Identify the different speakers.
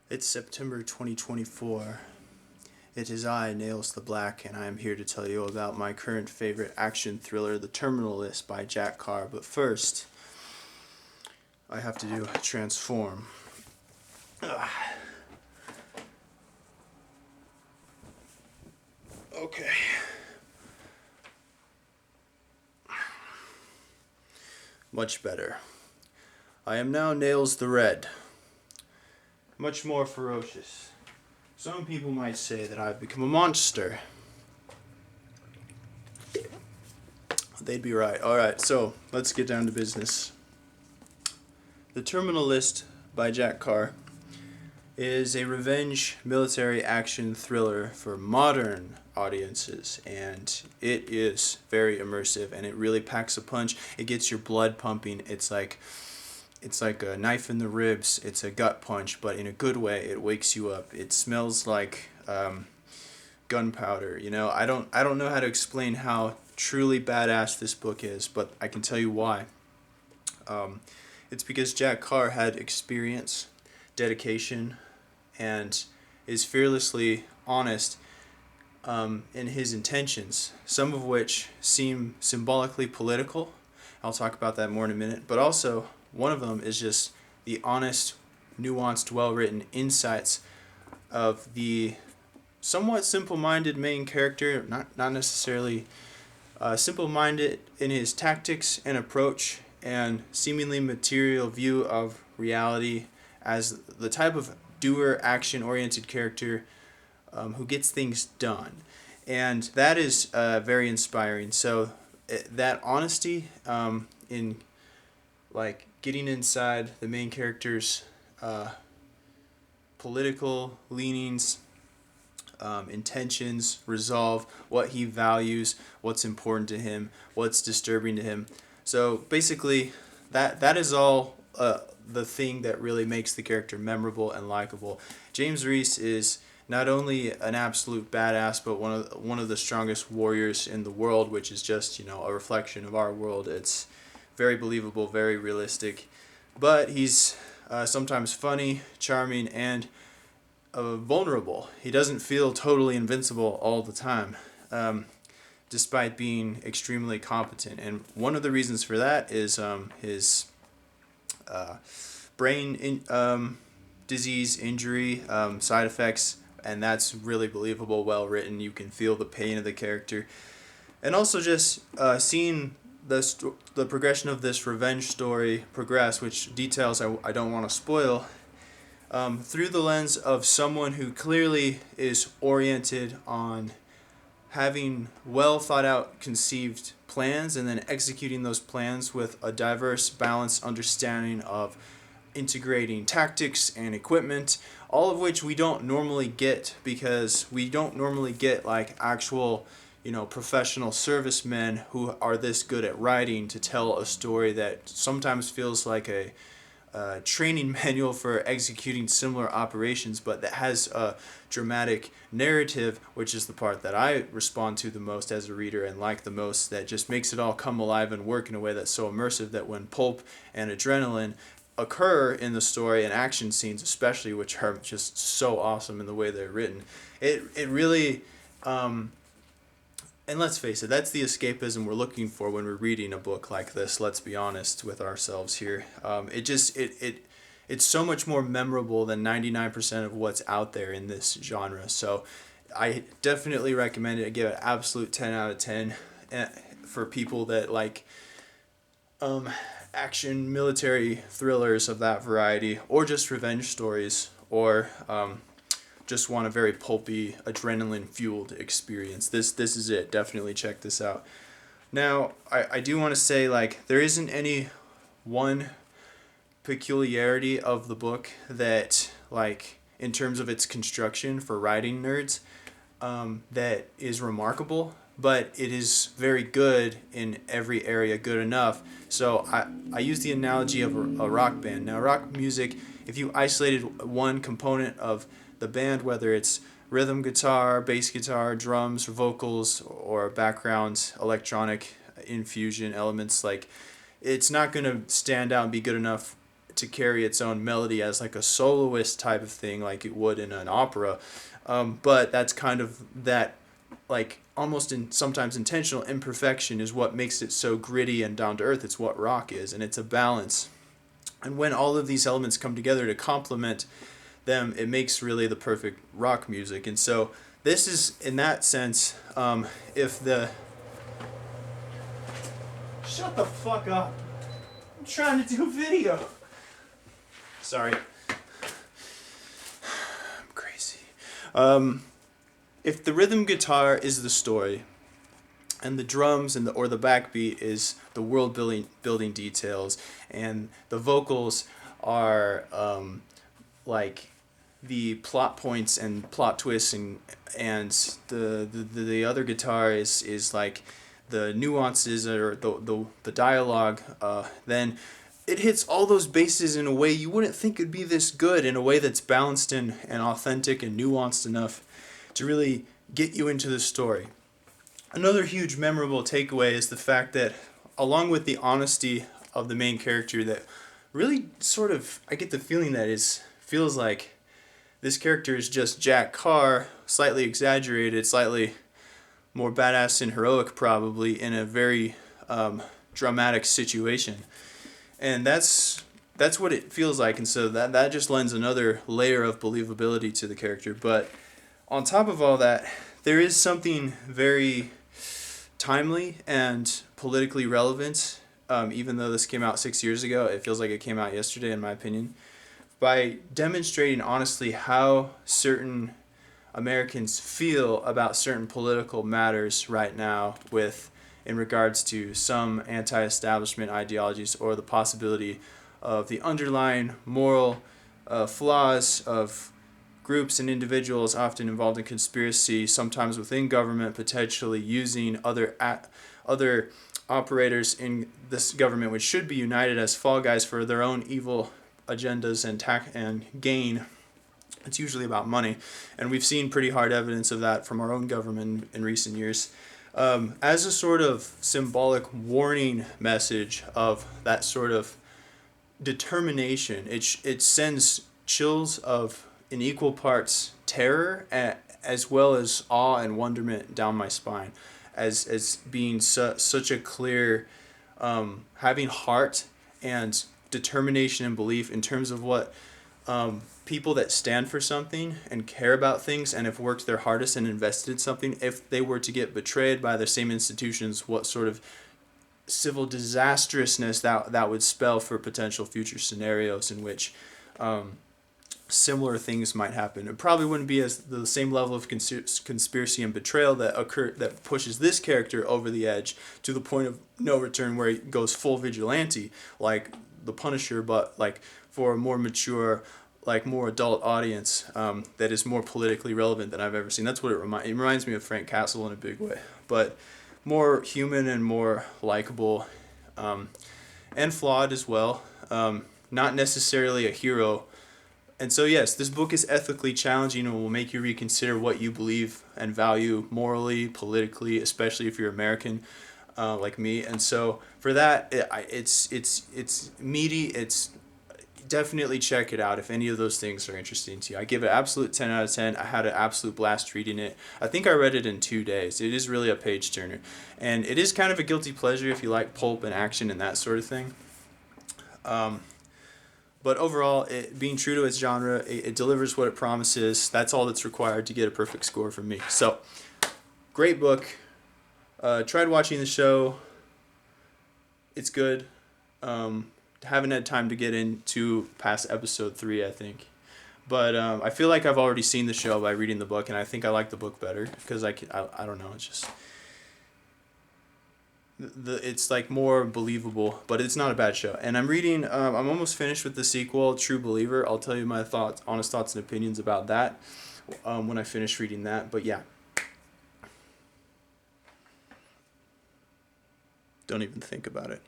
Speaker 1: It's September 2024. It is I, Nails the Black, and I am here to tell you about my current favorite action thriller, The Terminal List by Jack Carr. But first, I have to do a transform. Ugh. Okay. Much better. I am now Nails the Red. Much more ferocious. Some people might say that I've become a monster. They'd be right. Alright, so let's get down to business. The Terminal List by Jack Carr is a revenge military action thriller for modern audiences, and it is very immersive and it really packs a punch. It gets your blood pumping. It's like a knife in the ribs. It's a gut punch, but in a good way. It wakes you up. It smells like gunpowder. You know, I don't know how to explain how truly badass this book is, but I can tell you why. It's because Jack Carr had experience, dedication, and is fearlessly honest in his intentions, some of which seem symbolically political. I'll talk about that more in a minute, but also one of them is just the honest, nuanced, well-written insights of the somewhat simple-minded main character, not necessarily simple-minded in his tactics and approach and seemingly material view of reality as the type of doer, action-oriented character who gets things done. And that is very inspiring. So that honesty in like getting inside the main character's political leanings, intentions, resolve, what he values, what's important to him, what's disturbing to him. So basically, that is all the thing that really makes the character memorable and likable. James Reese is not only an absolute badass, but one of the strongest warriors in the world, which is just, you know, a reflection of our world. It's very believable, very realistic, but he's sometimes funny, charming, and vulnerable. He doesn't feel totally invincible all the time, despite being extremely competent. And one of the reasons for that is his brain disease, injury, side effects, and that's really believable, well written. You can feel the pain of the character, and also just seeing the progression of this revenge story progress, which details I don't want to spoil, through the lens of someone who clearly is oriented on having well thought out conceived plans and then executing those plans with a diverse, balanced understanding of integrating tactics and equipment, all of which we don't normally get because we don't normally get like actual, you know, professional servicemen who are this good at writing to tell a story that sometimes feels like a training manual for executing similar operations, but that has a dramatic narrative, which is the part that I respond to the most as a reader and like the most, that just makes it all come alive and work in a way that's so immersive that when pulp and adrenaline occur in the story and action scenes especially, which are just so awesome in the way they're written, it really and let's face it, that's the escapism we're looking for when we're reading a book like this. Let's be honest with ourselves here. It's so much more memorable than 99% of what's out there in this genre. So I definitely recommend it. I give it an absolute 10 out of 10 for people that like action military thrillers of that variety, or just revenge stories, or just want a very pulpy, adrenaline-fueled experience. This is it. Definitely check this out. Now, I do want to say, like, there isn't any one peculiarity of the book that, like, in terms of its construction for writing nerds, that is remarkable, but it is very good in every area, good enough. So I use the analogy of a rock band. Now, rock music, if you isolated one component of the band, whether it's rhythm guitar, bass guitar, drums, vocals, or background electronic infusion elements, like, it's not going to stand out and be good enough to carry its own melody as like a soloist type of thing, like it would in an opera. But that's kind of that, like almost in sometimes intentional imperfection is what makes it so gritty and down to earth. It's what rock is, and it's a balance. And when all of these elements come together to complement them, it makes really the perfect rock music. And so this is, in that sense, if the... Shut the fuck up. I'm trying to do a video. Sorry. I'm crazy. If the rhythm guitar is the story, and the drums and or the backbeat is the world building details, and the vocals are like the plot points and plot twists, and the other guitar is like the nuances or the dialogue, then it hits all those bases in a way you wouldn't think it'd be this good, in a way that's balanced and authentic and nuanced enough to really get you into the story. Another huge memorable takeaway is the fact that, along with the honesty of the main character, that really sort of, I get the feeling that feels like this character is just Jack Carr, slightly exaggerated, slightly more badass and heroic probably, in a very dramatic situation. And that's what it feels like, and so that just lends another layer of believability to the character. But on top of all that, there is something very timely and politically relevant, even though this came out 6 years ago. It feels like it came out yesterday, in my opinion, by demonstrating honestly how certain Americans feel about certain political matters right now, in regards to some anti-establishment ideologies, or the possibility of the underlying moral flaws of groups and individuals often involved in conspiracy, sometimes within government, potentially using other operators in this government, which should be united as fall guys, for their own evil agendas and gain. It's usually about money, and we've seen pretty hard evidence of that from our own government in recent years. As a sort of symbolic warning message of that sort of determination, it sends chills of, in equal parts, terror as well as awe and wonderment down my spine, as being such a clear, having heart and determination and belief in terms of what people that stand for something and care about things and have worked their hardest and invested in something, if they were to get betrayed by the same institutions, what sort of civil disastrousness that would spell for potential future scenarios in which similar things might happen. It probably wouldn't be as the same level of conspiracy and betrayal that pushes this character over the edge to the point of no return, where he goes full vigilante like the Punisher, but like for a more mature, like more adult audience, that is more politically relevant than I've ever seen. That's what it reminds me of Frank Castle in a big way, but more human and more likable, and flawed as well. Not necessarily a hero. And so yes, this book is ethically challenging and will make you reconsider what you believe and value morally, politically, especially if you're American, like me. And so for that, it's meaty. It's definitely check it out if any of those things are interesting to you. I give it an absolute 10 out of 10. I had an absolute blast reading it. I think I read it in 2 days. It is really a page turner, and it is kind of a guilty pleasure if you like pulp and action and that sort of thing. But overall, being true to its genre, it delivers what it promises. That's all that's required to get a perfect score from me. So, great book. Tried watching the show. It's good. Haven't had time to get into past episode 3, I think. But I feel like I've already seen the show by reading the book, and I think I like the book better because I don't know. It's just it's like more believable, but it's not a bad show. And I'm reading, I'm almost finished with the sequel, True Believer. I'll tell you my honest thoughts and opinions about that when I finish reading that. But yeah, don't even think about it.